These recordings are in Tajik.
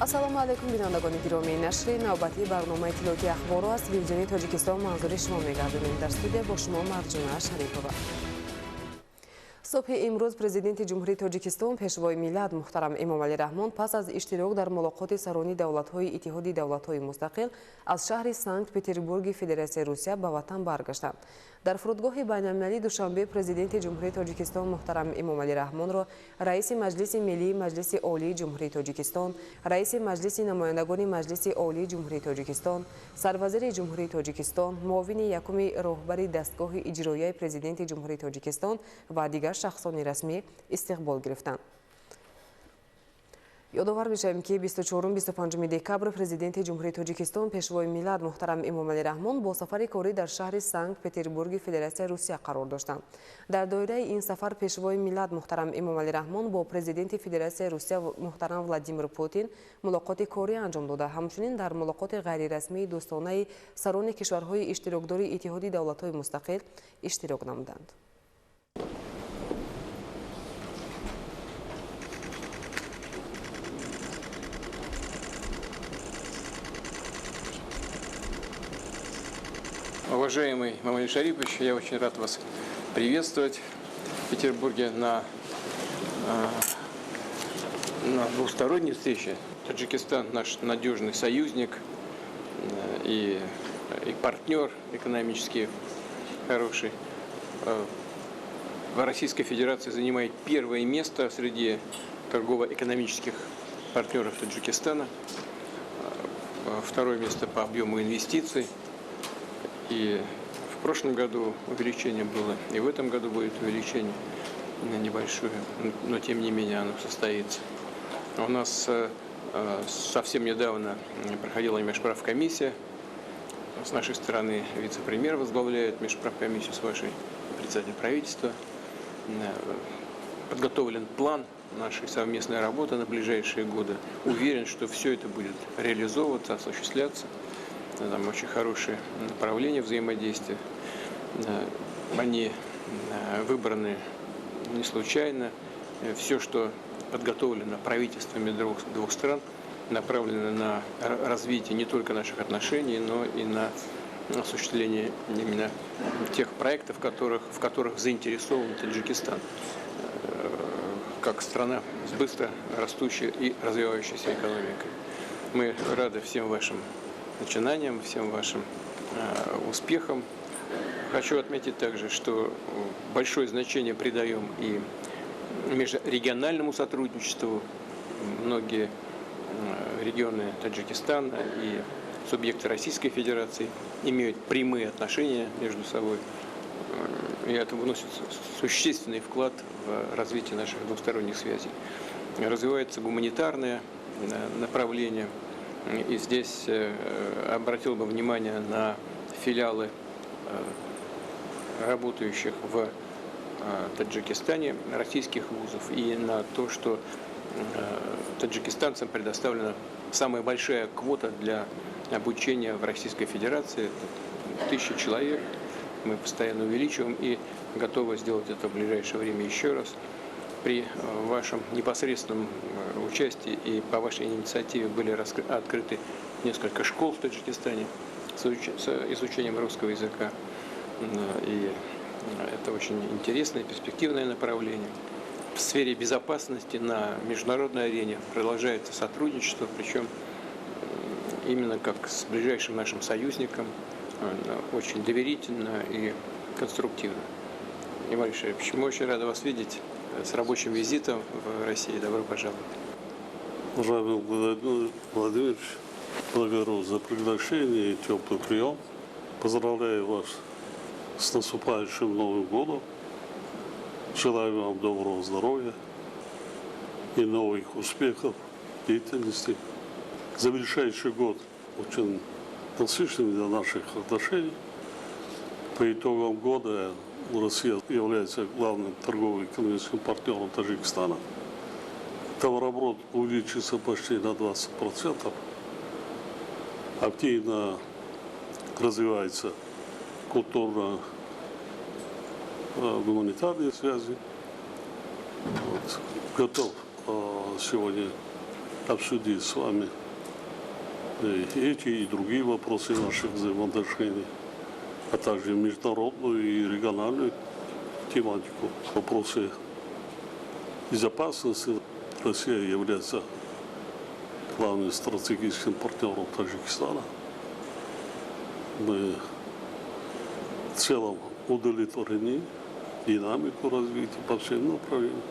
ассалому алайкум бинандагони гиромии нашри навбати барномаи иттилоъоти ахбору аст. Телевизиони Тоҷикистон манзури шумо мегардонем. Дар студия бо шумо Марҷуна Шарипова. صبح امروز پرزیدنت جمهوری تاجیکستان پیشوای ملت محترم امامعلی رحمان پس از اشتراک در ملاقات سرانی دولت‌های اتحاد دولت‌های مستقل از شهر سنت پترزبورگ فدراسیای روسیه به وطن برگشتند. در فرودگاه بین‌المللی دوشنبه پرزیدنت جمهوری تاجیکستان محترم امامعلی رحمان را رئیس مجلس ملی مجلس عالی جمهوری تاجیکستان، رئیس مجلس نمایندگان مجلس عالی جمهوری تاجیکستان، سروزیر جمهوری تاجیکستان، معاون یکم راهبر دستگاه اجرایی پرزیدنت جمهوری تاجیکستان و دیگر شخصان رسمی استقبال گرفتند. یادآور می‌شویم که 24-25 دکبر پرزیدنت جمهوری تاجیکستان پیشوای ملت محترم امامعلی رحمان با سفر کاری در شهر سنت پترزبورگ فدراسیای روسیه قرار داشتند. در دایره این سفر پیشوای ملت محترم امامعلی رحمان با پرزیدنت فدراسیای روسیه محترم ولادیمیر پوتین ملاقات کاری انجام داده. همچنین در ملاقات غیر رسمی دوستانه سران کشورهای اشتراکدار اتحاد دولت‌های مستقل اشتراک نمودند. Уважаемый Мамаль Шарипович, я очень рад вас приветствовать в Петербурге на двусторонней встрече. Таджикистан наш надежный союзник и партнер экономически хороший. Российская Федерация занимает первое место среди торгово-экономических партнеров Таджикистана. Второе место по объему инвестиций. И в прошлом году увеличение было, и в этом году будет увеличение небольшое, но тем не менее оно состоится. У нас совсем недавно проходила межправкомиссия. С нашей стороны вице-премьер возглавляет межправкомиссию, с вашей председатель правительства. Подготовлен план нашей совместной работы на ближайшие годы. Уверен, что все это будет реализовываться, осуществляться. Там очень хорошее направление взаимодействия. Они выбраны не случайно. Все, что подготовлено правительствами двух стран, направлено на развитие не только наших отношений, но и на осуществление именно тех проектов, в которых заинтересован Таджикистан, как страна с быстро растущей и развивающейся экономикой. Мы рады всем вашим начинаниям, всем вашим успехам. Хочу отметить также, что большое значение придаем и межрегиональному сотрудничеству. Многие регионы Таджикистана и субъекты Российской Федерации имеют прямые отношения между собой. И это вносит существенный вклад в развитие наших двусторонних связей. Развивается гуманитарное направление. И здесь обратил бы внимание на филиалы, работающих в Таджикистане, российских вузов, и на то, что таджикистанцам предоставлена самая большая квота для обучения в Российской Федерации. 1000 человек. Мы постоянно увеличиваем и готовы сделать это в ближайшее время еще раз. При вашем непосредственном участии и по вашей инициативе были открыты несколько школ в Таджикистане с изучением русского языка. И это очень интересное, перспективное направление. В сфере безопасности на международной арене продолжается сотрудничество, причем именно как с ближайшим нашим союзником, очень доверительно и конструктивно. Мамаль Шарипович, мы очень рады вас видеть с рабочим визитом в России. Добро пожаловать. Уважаемый Владимир Владимирович, благодарю за приглашение и теплый прием. Поздравляю вас с наступающим Новым годом. Желаю вам доброго здоровья и новых успехов в деятельности. Завершающий год очень насыщенный для наших отношений. По итогам года Россия является главным торгово-экономическим партнером Таджикистана. Товарооборот увеличился почти на 20%. Активно развивается культурно-гуманитарные связи. Готов сегодня обсудить с вами эти и другие вопросы наших взаимоотношений, а также международную и региональную тематику. Вопросы безопасности. Россия является главным стратегическим партнером Таджикистана. Мы в целом удовлетворены динамику развития по всем направлениям.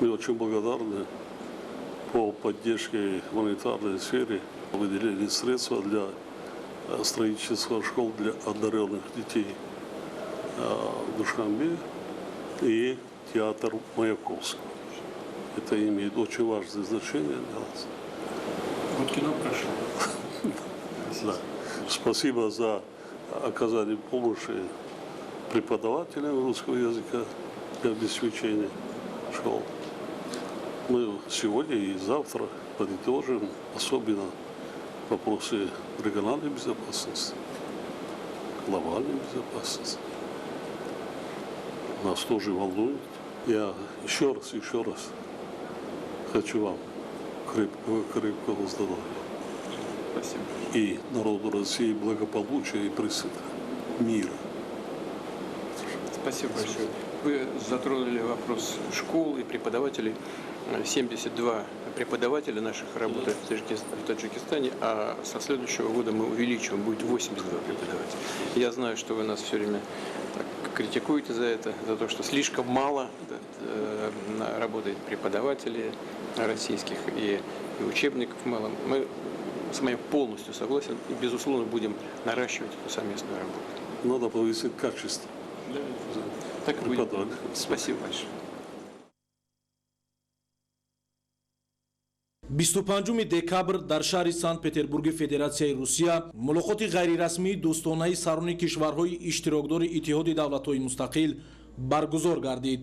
Мы очень благодарны по поддержке в гуманитарной сфере, выделили средства для строительства школ для одаренных детей в Душанбе и театр Маяковского. Это имеет очень важное значение для нас. Вот кино прошло. Да. Спасибо за оказание помощи преподавателям русского языка для обеспечения школ. Мы сегодня и завтра подытожим особенно вопросы региональной безопасности, глобальной безопасности. Нас тоже волнует. Я еще раз хочу вам крепкого здоровья. Спасибо. И народу России благополучия и присыта мира. Спасибо большое. Вы затронули вопрос школ и преподавателей. 72 преподавателя наших работают в Таджикистане, а со следующего года мы увеличиваем, будет 82 преподавателя. Я знаю, что вы нас все время так критикуете за это, за то, что слишком мало работает преподавателей российских и учебников мало. Мы с вами полностью согласен и, безусловно, будем наращивать эту совместную работу. Надо повысить качество. Да. Так и будет. Спасибо большое. 25 декабр дар шаҳри Санкт-Петербурги Федератсияи Русия мулоқоти ғайрирасмии дӯстонаи сарони кишварҳои иштирокдори Иттиҳоди давлатҳои мустақил баргузор гардид,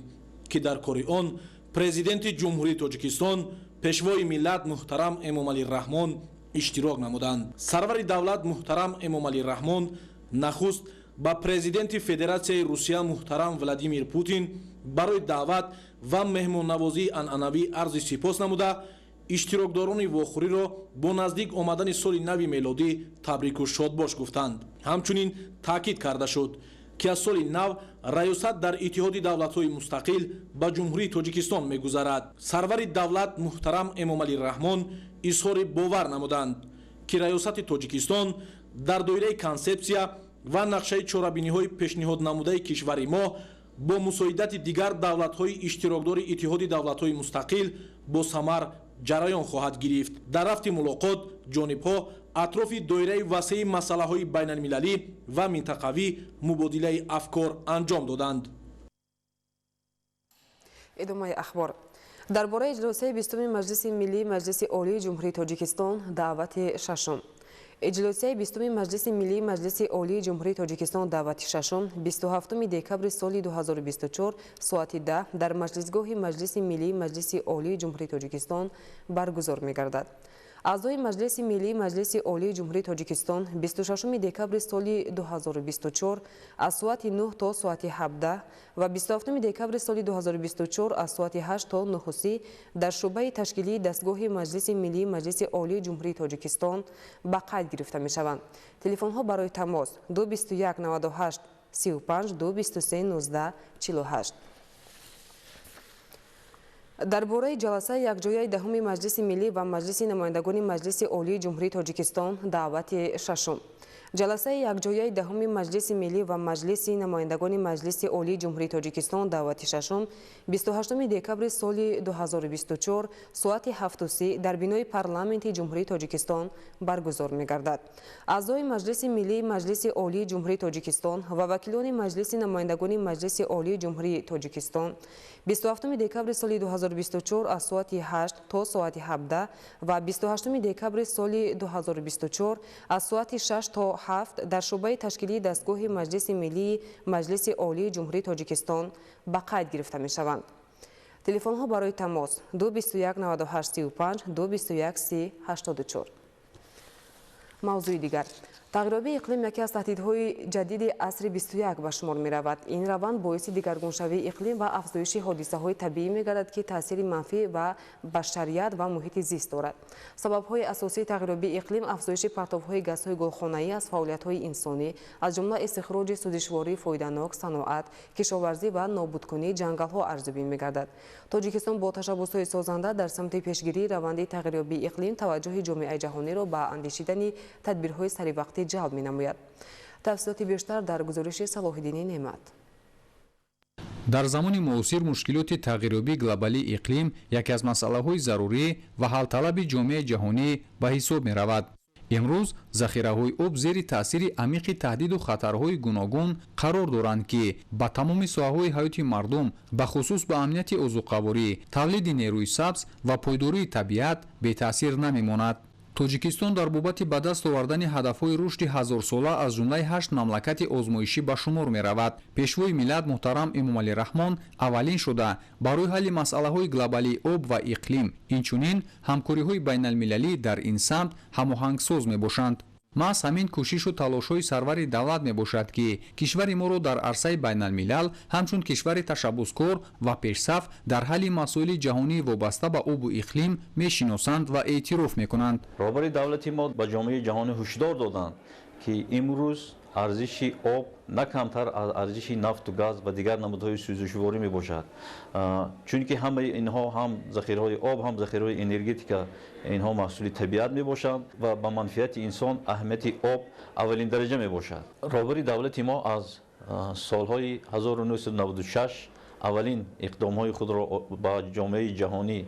ки дар кори он президенти Ҷумҳурии Тоҷикистон пешвои миллат муҳтарам Эмомалӣ Раҳмон иштирок намуданд. Сарвари давлат муҳтарам Эмомалӣ Раҳмон нахуст ба президенти Федератсияи Русия муҳтарам Владимир Путин барои даъват ва меҳмоннавозии анъанавӣ арзи сипос намуда, иштирокдорони вохӯриро бо наздик омадани соли нави мелодӣ табрику шодбош гуфтанд. Ҳамчунин таъкид карда шуд, ки аз соли нав раёсат дар Иттиҳоди давлатҳои мустақил ба Ҷумҳурии Тоҷикистон мегузарад. Сарвари давлат муҳтарам Эмомалӣ Раҳмон изҳори бовар намуданд, ки раёсати Тоҷикистон дар доираи консепсия ва нақшаи чорабиниҳои пешниҳоднамудаи кишвари мо бо мусоидати дигар давлатҳои иштирокдори Иттиҳоди давлатҳои мустақил бо самар ҷараён хоҳад гирифт. Дар рафти мулоқот ҷонибҳо атрофи доираи васеи масъалаҳои байналмилалӣ ва минтақавӣ мубодилаи афкор анҷом доданд. идомаи ахбор. дар бораи иҷлосияи 20 маҷлиси миллии маҷлиси олии ҷумҳурии Тоҷикистон даъвати шашум. иҷлосияи 20 маҷлиси миллии маҷлиси олии ҷумҳурии Тоҷикистон даъвати шашум 27 декабри соли 2024 соати 10 дар маҷлисгоҳи маҷлиси миллии маҷлиси олии ҷумҳурии Тоҷикистон баргузор мегардад. аъзои маҷлиси миллии маҷлиси олии ҷумҳурии Тоҷикистон 26 декабри соли 2024 аз соати 9 то соати 17 ва 27 декабри соли 2024 аз соати 8 то 9 дар шӯъбаи ташкилии дастгоҳи маҷлиси миллии маҷлиси олии ҷумҳурии Тоҷикистон ба қайд гирифта мешаванд. Телефонҳо барои тамос 221 98 35 223 19 48. дар бораи ҷаласаи якҷояи даҳуми маҷлиси миллӣ ва маҷлиси намояндагони маҷлиси олии ҷумҳурии Тоҷикистон даъвати шашум. ҷаласаи якҷояи даҳуми маҷлиси миллӣ ва маҷлиси намояндагони маҷлиси олии ҷумҳурии Тоҷикистон даъвати шашум 28 декабри соли 2024 соати 7 дар бинои парламенти ҷумҳурии Тоҷикистон баргузор мегардад. аъзои маҷлиси миллии маҷлиси олии ҷумҳурии Тоҷикистон ва вакилони маҷлиси намояндагони маҷлиси олии ҷумҳурии Тоҷикистон 27 декабри соли 2024 аз соати 8 то соати 17 ва 28 декабри соли 2024 аз соати 6 то 7 дар шӯъбаи ташкилии дастгоҳи маҷлиси миллии маҷлиси олии ҷумҳурии Тоҷикистон ба қайд гирифта мешаванд. телефонҳо барои тамос 221 98 35 221 30 84. мавзӯи дигар. тағйироби иқлим яке аз таҳдидҳои ҷадиди асри 21 ба шумор меравад. Ин раванд боиси дигаргуншавии иқлим ва афзоиши ҳодисаҳои табиӣ мегардад, ки таъсири манфӣ ва башарият ва муҳити зист дорад. Сабабҳои асосии тағйироби иқлим афзоиши партовҳои газҳои гулхонаӣ аз фаъолиятҳои инсонӣ, аз ҷумла истихроҷи сӯзишвории фоиданок, саноат, кишоварзӣ ва нобудкунии ҷангалҳо арзёбӣ мегардад. Тоҷикистон бо ташаббусҳои созанда дар самти пешгирии раванди тағйироби иқлим таваҷҷӯҳи ҷомеаи ҷаҳониро ба андешидани тадбирҳои саривақтӣ ҷалб менамояд. тафсилоти бештар дар гузориши Салоҳиддини Неъмат. дар замони муосир мушкилоти тағйироби глобалии иқлим яке аз масъалаҳои зарурӣ ва ҳалталаби ҷомеаи ҷаҳонӣ ба ҳисоб меравад. имрӯз захираҳои об зери таъсири амиқи таҳдиду хатарҳои гуногун қарор доранд, ки ба тамоми соҳаҳои ҳаёти мардум ба хусус ба амнияти озуқаворӣ, тавлиди нерӯи сабз ва пойдории табиат бетаъсир намемонад. Тоҷикистон дар бобати ба даст овардани ҳадафҳои рушди ҳазорсола аз ҷумлаи 8 мамлакати озмоишӣ ба шумор меравад. Пешвои миллат муҳтарам Эмомалӣ Раҳмон аввалин шуда барои ҳалли масъалаҳои глобалии об ва иқлим, инчунин ҳамкориҳои байналмилалӣ дар ин самт ҳамоҳангсоз мебошанд. маҳз ҳамин кӯшишу талошҳои сарвари давлат мебошад, ки кишвари моро дар арсаи байналмилал ҳамчун кишвари ташаббускор ва пешсаф дар ҳалли масоили ҷаҳонии вобаста ба обу иқлим мешиносанд ва эътироф мекунанд. роҳбари давлати мо ба ҷомеаи ҷаҳонӣ ҳушдор доданд, ки имрӯз арзиши об на камтар аз арзиши нафту газ ва дигар намудҳои сӯзишворӣ мебошад. чунки ҳамаи инҳо ҳам захираҳои об, ҳам захираҳои энергетика инҳо маҳсули табиат мебошанд ва ба манфиати инсон аҳамияти об аввалин дараҷа мебошад. роҳбари давлати мо аз солҳои 1996 аввалин иқдомҳои худро ба ҷомеаи ҷаҳонӣ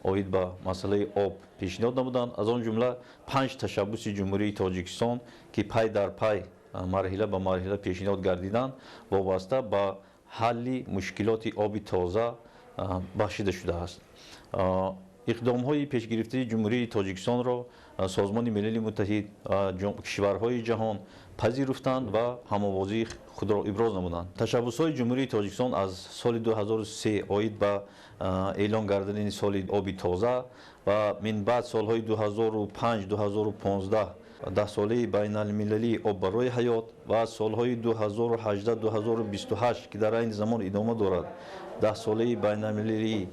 оид ба масъалаи об пешниҳод намуданд. аз он ҷумла 5 ташаббуси ҷумҳурии Тоҷикистон, ки пай дар пай марҳила ба марҳила пешниҳод гардиданд, вобаста ба ҳалли мушкилоти оби тоза бахшида шудааст. иқдомҳои пешгирифтаи ҷумҳурии Тоҷикистонро Созмони Милали Муттаҳид, кишварҳои ҷаҳон пазируфтанд ва ҳамовозии худро иброз намуданд. Ташаббусҳои ҷумҳурии Тоҷикистон аз соли 2003 оид ба эълон гардидани соли оби тоза ва мин баъд солҳои 2005-2015 10-солаи байналмилалии об барои ҳаёт ва аз солҳои 2018-2028, ки дар айни замон идома дорад, 10-солаи байналмилалии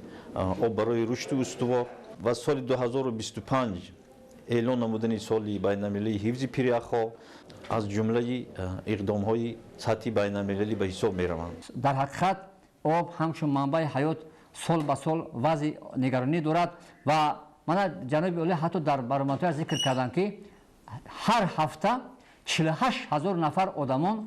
об барои рушди устувор ва соли 2025 эълон намудани соли байналмилалии ҳифзи пиряхҳо аз ҷумлаи иқдомҳои сатҳи байналмилалӣ ба ҳисоб мераванд. дар ҳақиқат об ҳамчун манбаи ҳаёт сол ба сол вазъи нигаронӣ дорад ва мана ҷаноби олӣ ҳатто дар баромадҳоя зикр карданд, ки ҳар ҳафта 48 000 нафар одамон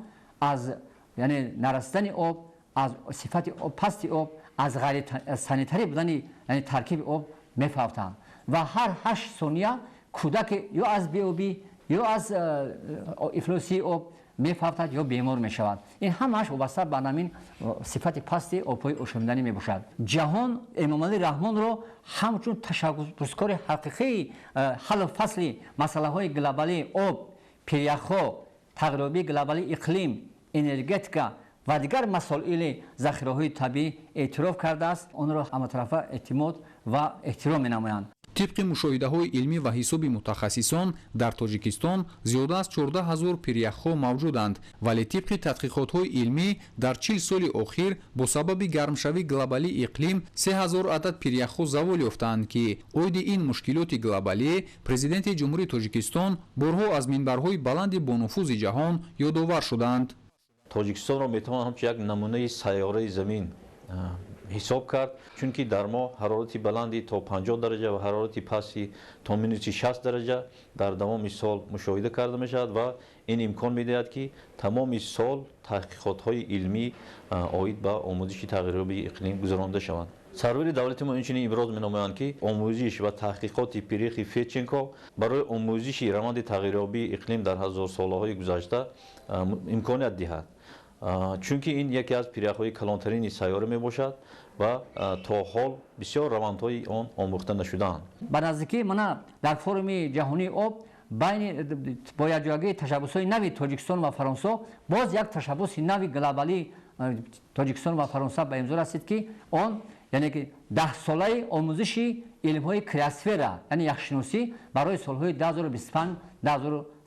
аз яъне нарасидани об, аз сифати об, пасти об, аз ғайрисанитарӣ будани яъне таркиби об мефавтанд ва ҳар 8 сония кӯдаке ё аз беобӣ ё аз ифлоси об мефавтад ё бемор мешавад. ин ҳамааш вобаста ба намин сифати пасти обҳои ошомиданӣ мебошад. ҷаҳон Эмомалӣ Раҳмонро ҳамчун ташаббускори ҳақиқии ҳаллу фасли масъалаҳои глобалии об, пиряхҳо, тағйироби глобалии иқлим, энергетика ва дигар масоили захираҳои табиӣ эътироф кардааст. онро ҳаматарафа эътимод ва эҳтиром менамоянд. طبق مشاهده‌های علمی و حساب متخصصان در تاجیکستان زیاده از 14,000 پیریخ‌ها موجودند، ولی طبق تحقیقات‌های علمی در 40 سال اخیر با سبب گرمشوی گلوبالی اقلیم 3,000 عدد پیریخ‌ها زوال یافتند که عید این مشکلات گلوبالی پرزیدنت جمهوری تاجیکستان بارها از منبرهای بلند با نفوذ جهان یادآور شدند. تاجیکستان را می‌توان همچون یک نمونه سیاره زمین حساب کرد، چونکه در ما حرارتی بلندی تا 50 درجه و حرارتی پستی تا مینوسی 60 درجه در تمام سال مشاهده کرده میشود و این امکان میدهد که تمام سال تحقیقات های علمی آید به آموزش تغییرآبی اقلیم گذرانده شوند. سرور دولت ما اینچنین ابراز می‌نمایند که آموزش و تحقیقات پیریخ فیچنکو برای آموزش روند تغییرآبی اقلیم در هزار سالهای گذشته امکانیت دهد. چونکه این یکی از پیریخ‌های کلانترین سیاره میباشد و تا حال بسیار روندهای آن آموخته نشده‌اند. به نزدیکی من در فورум جهانی آب بین با یکجایی تشبس‌های نوی تاجیکستان و فرانسه باز یک تشبس نوی گلوبالی تاجیکستان و فرانسه به امضا رسید که آن یعنی که 10 ساله آموزش علم‌های کریاسفر یعنی یخشناسی برای سال‌های 2025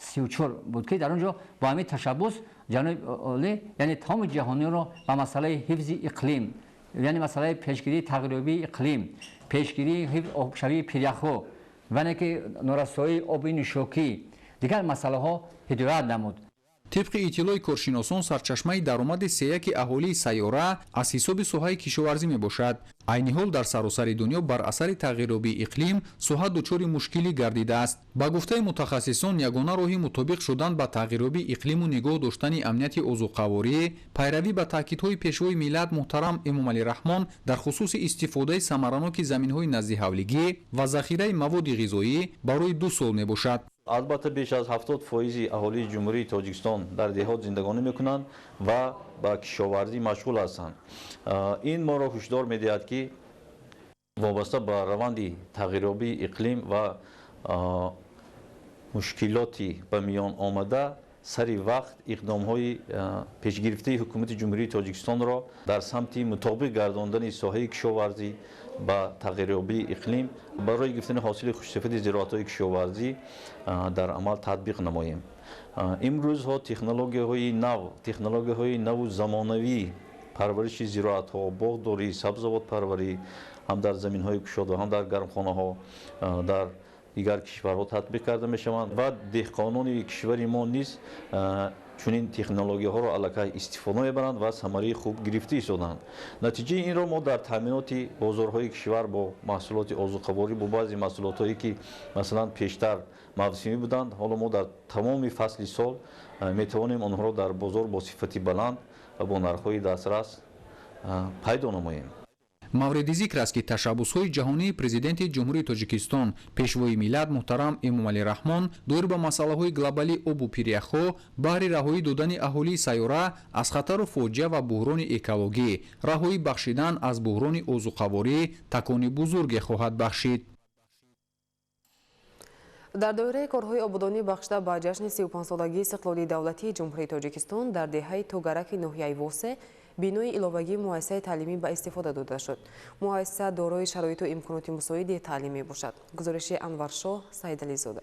1934 بود که در اونجا با همین تشبس جناب عالی یعنی تمام جهانی رو با مسئله حفظ اقلیم، یعنی مسئله پیشگیری تغییرآبی اقلیم، پیشگیری حفظ آبشوی پیرخو و اینکه نورسایی آب نشوکی دیگر مسئله ها هدایت نمود. طبق اطلاع کارشناسان سرچشمه درآمد سیاکی اهالی سیاره از حساب سوهای کشاورزی میباشد. عین حال در سراسر دنیا بر اثر تغییرآبی اقلیم سوها دچار مشکلی گردیده است. با گفته متخصصان یگانه راهی مطابق شدن با تغییرآبی اقلیم و نگاه داشتن امنیت عضوقواری پیروی به تاکیدهای پیشوای ملت محترم امام علی رحمان در خصوص استفاده ثمرناک زمینهای نزد حولگی و ذخیره مواد غذایی برای 2 سال میباشد. البته بیش از 70% اهالی جمهوری تاجیکستان در دهات زندگانی میکنند و با کشاورزی مشغول هستند. این ما را هشدار میدهد که وابسته به روند تغییرآبی اقلیم و مشکلاتی به میان آمده سری وقت اقدام‌های پیشگرفته حکومت جمهوری تاجیکستان را در سمت مطابق گرداندن ساحه کشاورزی با تغییرآبی اقلیم برای گرفتن حاصل خوش‌صفت زراعت‌های کشاورزی در عمل تطبیق نماییم. امروزها تکنولوژی‌های نو زمانوی پرورش زراعت‌ها، باغداری، سبزیجات پروری هم در زمین‌های گشاده هم در گرمخانه‌ها در دیگر کشورها تطبیق کرده میشوند و دهقانان کشور ما نیز چنین تکنولوژی ها را علیه استفاده میبرند و ثمره خوب گرفته شدند. نتیجه این را ما در تامینات بازارهای کشور با محصولات عضوقواری با بعضی محصولات هایی که مثلا پیشتر موسمی بودند حالا ما در تمام فصل سال میتوانیم آنها را در بازار با صفت بلند و با نرخ‌های دسترس پیدا نماییم. مورد ذکر است که تشبس‌های جهانی پرزیدنت جمهوری تاجیکستان پیشوای ملت محترم امام علی رحمان دور به مسائل گلوبالی آب و پیرخو برای رهایی دادن اهالی سیاره از خطر فاجعه و بحران اکولوژی رهایی بخشیدن از بحران عضوقواری تکانی بزرگ خواهد بخشید. در دوره کارهای آبادانی بخشیده به جشن 35 سالگی استقلالی دولتی جمهوری تاجیکستان در دهه توگرک ناحیه واسه بینای علاوگی مؤسسه تعلیمی به استفاده داده شد. مؤسسه دارای شرایط و امکانات مساعد تعلیمی باشد. گزارش انورشاه سیدعلی زاده.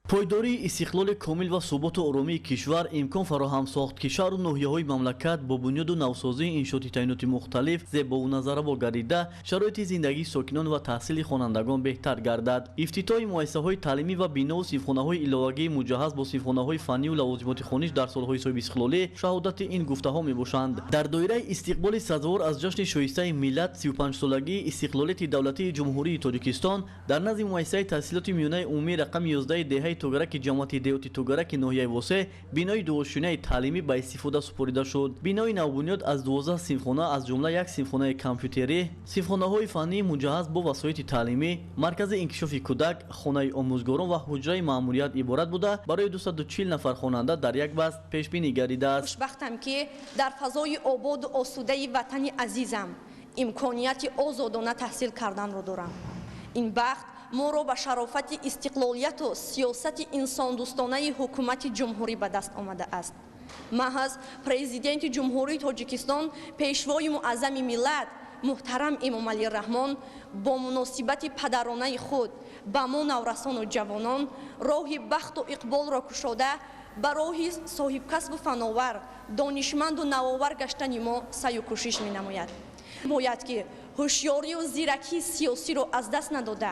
پایداری استقلال کامل و ثبات و آرامی کشور امکان فراهم ساخت که شهر و ناحیه‌های مملکت با بنیاد و نوسازی انشاءات تعیناتی مختلف زیبا و نظرآور گردیده شرایط زندگی ساکنان و تحصیل خوانندگان بهتر گردد. افتتاح مؤسسه‌های تعلیمی و بنا و صنفخانه‌های علاوگی مجهز با صنفخانه‌های فنی و لوازمات خوانش در سال‌های صاحب استقلالی شهادت این گفته‌ها می‌باشند. در دایره استقبال سزاوار از جشن شایسته ملت 35 سالگی استقلالیت دولتی جمهوری تاجیکستان در نظم مؤسسه تحصیلات میانه عمومی رقم 11 دهه توگرک جماعت دیوتی توگرک ناحیه واسه بینای دوشونه تعلیمی به استفاده سپرده شد. بینای نوبنیاد از 12 صنفخانه از جمله یک صنفخانه کامپیوتری، صنفخانه‌های فنی مجهز با وسایل تعلیمی، مرکز انکشاف کودک، خانه آموزگاران و حجره مأموریت عبارت بوده برای 240 نفر خواننده در یک بست پیش بینی گردیده است. خوشبختم که در فضای آباد و آسوده وطن عزیزم امکانیت آزادانه تحصیل کردن را دارم. این بخت ما را به شرافت استقلالیت و سیاست انسان دوستانه حکومت جمهوری به دست آمده است. محض پرزیدنت جمهوری تاجیکستان پیشوای معظم ملت محترم امام علی رحمان با مناسبت پدرانه خود به ما نورسان و جوانان راه بخت و اقبال را کشاده به راه صاحب کسب و فناور دانشمند و نوآور گشتن ما سعی و کوشش می نماید. باید که هوشیاری و زیرکی سیاسی رو از دست نداده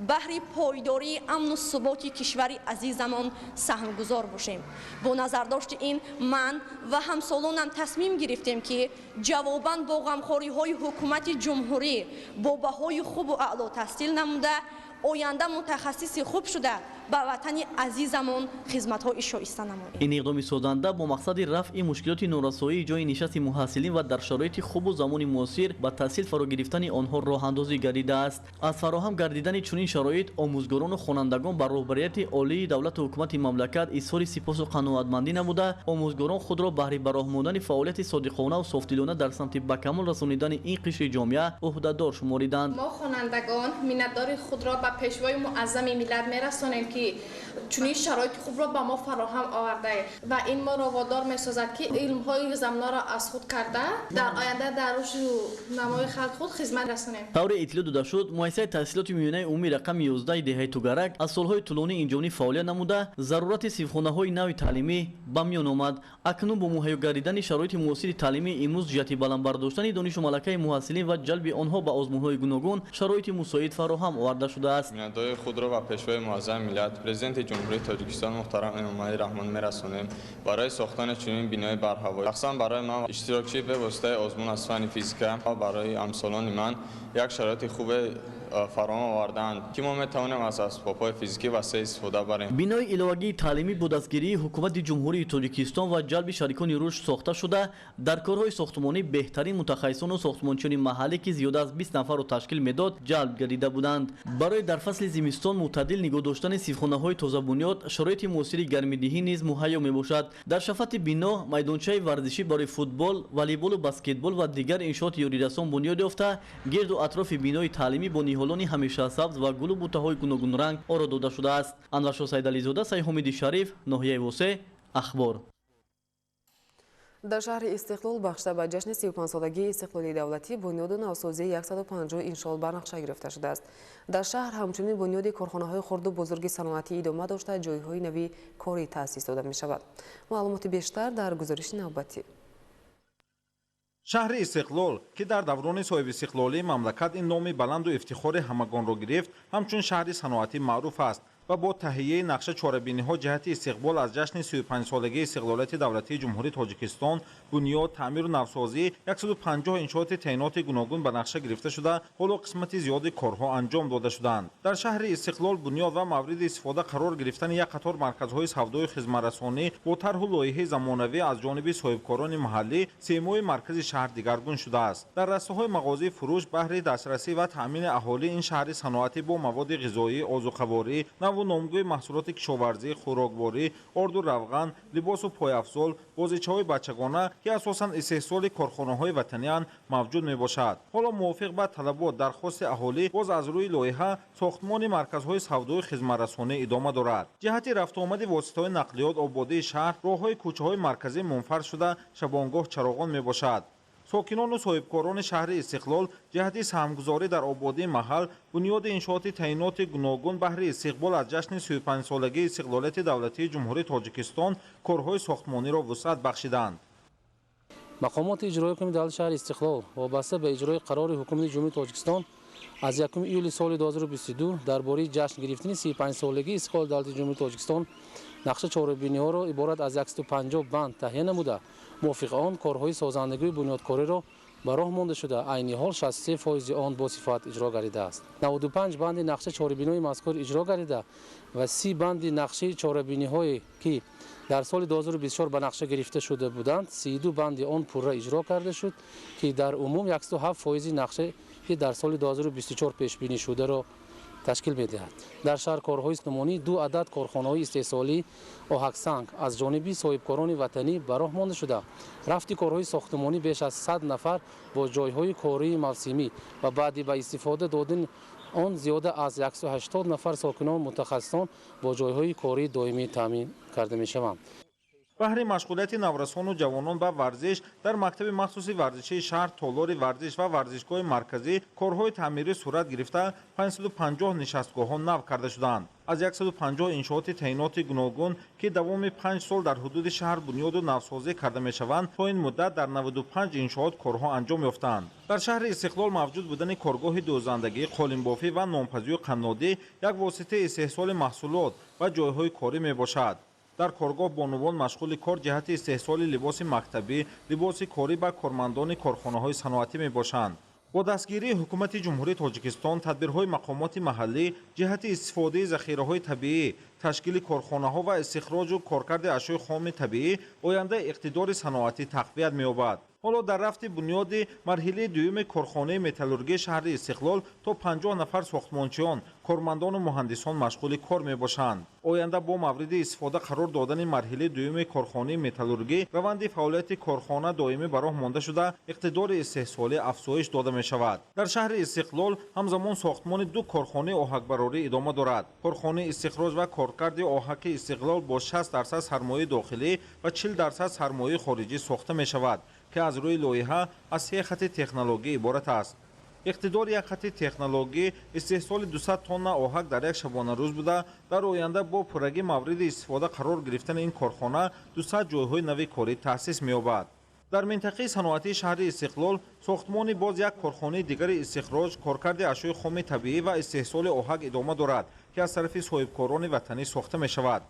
بهر پایداری امن و ثبات کشور عزیزمان سهمگزار باشیم. با نظر داشت این من و همسالانم تصمیم گرفتیم که جواباً با غمخواری های حکومت جمهوری با بهای خوب و اعلی تحصیل نموده آینده متخصص خوب شده به وطن عزیزمون خدمت‌های شایسته نماییم. این اقدام سازنده با مقصد رفع مشکلات نورسایی جای نشست محصلین و در شرایط خوب و زمان معاصر با تحصیل فرا گرفتن آنها راه اندازی گردیده است. از فراهم گردیدن چنین شرایط آموزگاران و خوانندگان بر رهبریت عالی دولت و حکومت مملکت اظهار سپاس و قناعتمندی نموده آموزگاران خود را بهره براهماندن فعالیت صادقانه و صافدلانه در سمت به کمال رسانیدن این قشر جامعه عهده‌دار شماریدند. ما خوانندگان منتدار خود را به پیشوای معظم ملت می‌رسانیم که که چنین شرایط خوب را به ما فراهم آورده و این ما را وادار می‌سازد که علم‌های زمینه را از خود کرده در آینده در رشد و نمای خلق خود خدمت رسانیم. طور اطلاع داده شد مؤسسه تحصیلات میانه عمومی رقم 11 دهه توگرک از سالهای طولانی اینجوری فعالیت نموده ضرورت صفخانه‌های نوی تعلیمی به میان آمد. اکنون با مهیا گردیدن شرایط معاصر تعلیمی امروز جهت بلند برداشتن دانش و ملکه محصلین و جلب آنها به آزمون‌های گوناگون شرایط مساعد فراهم آورده شده است. میادهای خود را و پیشوای معظم ملت پرزیدنت جمهوری تاجیکستان محترم امامعلی رحمان میرسانیم برای ساختن چنین بنای برهوایی. شخصا برای من اشتراکچی به واسطه آزمون از فن فیزیک و برای امسالان من یک شرایط خوب فراهم آوردند که ما میتوانیم از اسباب‌های فیزیکی وسیع استفاده بریم. بنای علاوگی تعلیمی با دستگیری حکومت جمهوری تاجیکستان و جلب شریکان رشد ساخته شده در کارهای ساختمانی بهترین متخصصان و ساختمانچیان محلی که زیاده از 20 نفر را تشکیل میداد جلب گردیده بودند. برای در فصل زمستان معتدل نگاه داشتن صفخانه‌های تازه بنیاد شرایط معاصر گرمایدهی نیز مهیا میباشد. در شفت بنا میدانچه ورزشی برای فوتبال، والیبال و بسکتبال و دیگر انشاءات یاریرسان بنیاد یافته گرد و اطراف بنای تعلیمی با نیهالانی همیشه سبز و گل و بوته‌های گوناگون رنگ آرا داده شده است. انورشاه سیدعلیزاده، سید حامد شریف، ناحیه واسه، اخبار. در شهر استقلال بخشیده به جشن 35 سالگی استقلالی دولتی بنیاد و نوسازی 150 انشاء بر نقشه گرفته شده است. در شهر همچنین بنیاد کارخانه‌های خرد و بزرگ صنعتی ادامه داشته جایهای نوی کاری تأسیس داده می شود. معلومات بیشتر در گزارش نوبتی. شهر استقلال که در دوران صاحب استقلالی مملکت این نام بلند و افتخار همگان را گرفت همچون شهر صنعتی معروف است و با تهیه نقشه چهاربینی‌ها جهت استقبال از جشن 35 سالگی استقلالیت دولتی جمهوری تاجیکستان بنیاد تعمیر و نوسازی 150 انشاءات تعینات گوناگون به نقشه گرفته شده حالا قسمت زیاد کارها انجام داده شدند. در شهر استقلال بنیاد و مورد استفاده قرار گرفتن یک قطار مرکزهای سودای خدمت‌رسانی با طرح و لایحه زمانوی از جانب صاحبکاران محلی سیمای مرکز شهر دیگرگون شده است. در رسته‌های مغازه فروش بهره دسترسی و تامین اهالی این شهر صنعتی با مواد غذایی، آذوقه‌واری و نامگوی محصولات کشاورزی، خوراکواری، آرد و روغن، لباس و پایافزال، بازیچه‌های بچگانه که اساساً استحصال کارخانه‌های وطنی موجود میباشد. حالا موافق به طلبات درخواست اهالی باز از روی لایحه ساختمان مرکزهای سودای خدمت‌رسانی ادامه دارد. جهت رفت و آمد واسطه‌های نقلیات آبادی شهر راه‌های کوچه‌های مرکزی منفرد شده شبانگاه چراغان میباشد. ساکنان و صاحبکاران شهر استقلال جهت سهمگذاری در آبادی محل بنیاد انشاءات تعینات گوناگون بهره استقبال از جشن 35 سالگی استقلالیت دولتی جمهوری تاجیکستان کارهای ساختمانی را وسعت بخشیدند. مقامات اجرایی حکومت دولت شهر استقلال وابسته به اجرای قرار حکومت جمهوری تاجیکستان از 1 ایول سال 2022 درباره جشن گرفتن 35 سالگی استقلال دولت جمهوری تاجیکستان نقشه چهاربینی‌ها را عبارت از 150 بند تهیه نموده موافق آن کارهای سازندگی بنیادکاری را به راه مانده شده. عین حال 63% آن با صفت اجرا گردیده است. 95 بند نقشه چهاربینی مذکور اجرا گردیده و 30 بند نقشه چهاربینی‌هایی که در سال 2024 به نقشه گرفته شده بودند 32 بند آن پوره اجرا کرده شد که در عموم 107% نقشه که در سال 2024 پیش بینی شده را تشکیل می‌دهد. در شهر کارهای ساختمانی 2 عدد کارخانه‌های استحصالی آهک‌سنگ از جانب صاحبکاران وطنی به راه مانده شده. رفت کارهای ساختمانی بیش از 100 نفر با جایهای کاری موسمی و بعد به استفاده دادن آن زیاده از 180 نفر ساکنان متخصصان با جایهای کاری دائمی تامین کرده می‌شوند. بهره مشغولیت نورسان و جوانان به ورزش در مکتب مخصوص ورزشی شهر تالار ورزش و ورزشگاه مرکزی کارهای تعمیری صورت گرفته 550 نشستگاه‌ها نو کرده شدند. از 150 انشاءات تعینات گوناگون که دوام 5 سال در حدود شهر بنیاد و نوسازی کرده می‌شوند تا این مدت در 95 انشاءات کارها انجام یافتند. در شهر استقلال موجود بودن کارگاه دوزندگی، قالین‌بافی و نانپزی و قنادی یک واسطه استحصال محصولات و جایهای کاری میباشد. در کارگاه بانوان مشغول کار جهت استحصال لباس مکتبی، لباس کاری به کارمندان کارخانه‌های صنعتی میباشند. با دستگیری حکومت جمهوری تاجیکستان تدبیرهای مقامات محلی جهت استفاده ذخیره‌های طبیعی، تشکیل کارخانه‌ها و استخراج و کارکرد اشیاء خام طبیعی آینده اقتدار صنعتی تقویت می‌یابد. ҳоло дар рафти бунёди марҳилаи дуюми корхонаи металлургии шаҳри Истиқлол то 50 нафар сохтмончиён, кормандону муҳандисон машғули кор мебошанд. оянда бо мавриди истифода қарор додани марҳилаи дуюми корхонаи металлургӣ раванди фаъолияти корхона доимӣ ба роҳ монда шуда иқтидори истеҳсолӣ афзоиш дода мешавад. дар шаҳри Истиқлол ҳамзамон сохтмони ду корхонаи оҳакбарорӣ идома дорад. корхонаи истихроҷ ва коркарди оҳаки Истиқлол бо 60% сармояи дохилӣ ва 40% сармояи хориҷӣ сохта мешавад ки аз рӯи лоиҳа аз 3 хати технологӣ иборат аст. иқтидори як хати технологӣ истеҳсоли 200 тонна оҳак дар як шабонарӯз буда, дар оянда бо пуррагӣ мавриди истифода қарор гирифтани ин корхона 200 ҷойҳои нави корӣ таъсис меёбад. дар минтақаи саноатии шаҳри Истиқлол сохтмони боз як корхонаи дигари истихроҷ, коркарди ашёи хоми табиӣ ва истеҳсоли оҳак идома дорад ки аз тарафи соҳибкорони ватанӣ сохта мешавад.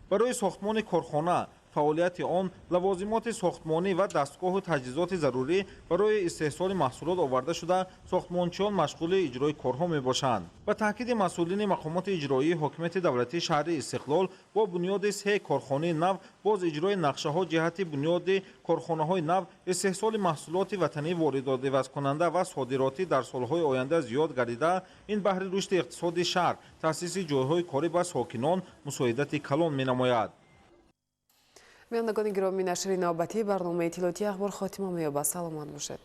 барои сохтмони корхона фаъолияти он лавозимоти сохтмонӣ ва дастгоҳу таҷҳизоти зарурӣ барои истеҳсоли маҳсулот оварда шуда сохтмончиён машғули иҷрои корҳо мебошанд. ба таъкиди масъулини мақомоти иҷроии ҳокимияти давлатии шаҳри Истиқлол бо бунёди 3 корхонаи нав боз иҷрои нақшаҳо ҷиҳати бунёди корхонаҳои нав истеҳсоли маҳсулоти ватанӣ воридотивазкунанда ва содиротӣ дар солҳои оянда зиёд гардида ин баҳри рушди иқтисоди шаҳр таъсиси ҷойҳои корӣ ба сокинон мусоидати калон менамояд. меҳмонгони гиромӣ, нашри навбатии барномаи иттилоотии ахбор хотима меёбад. саломат бошед.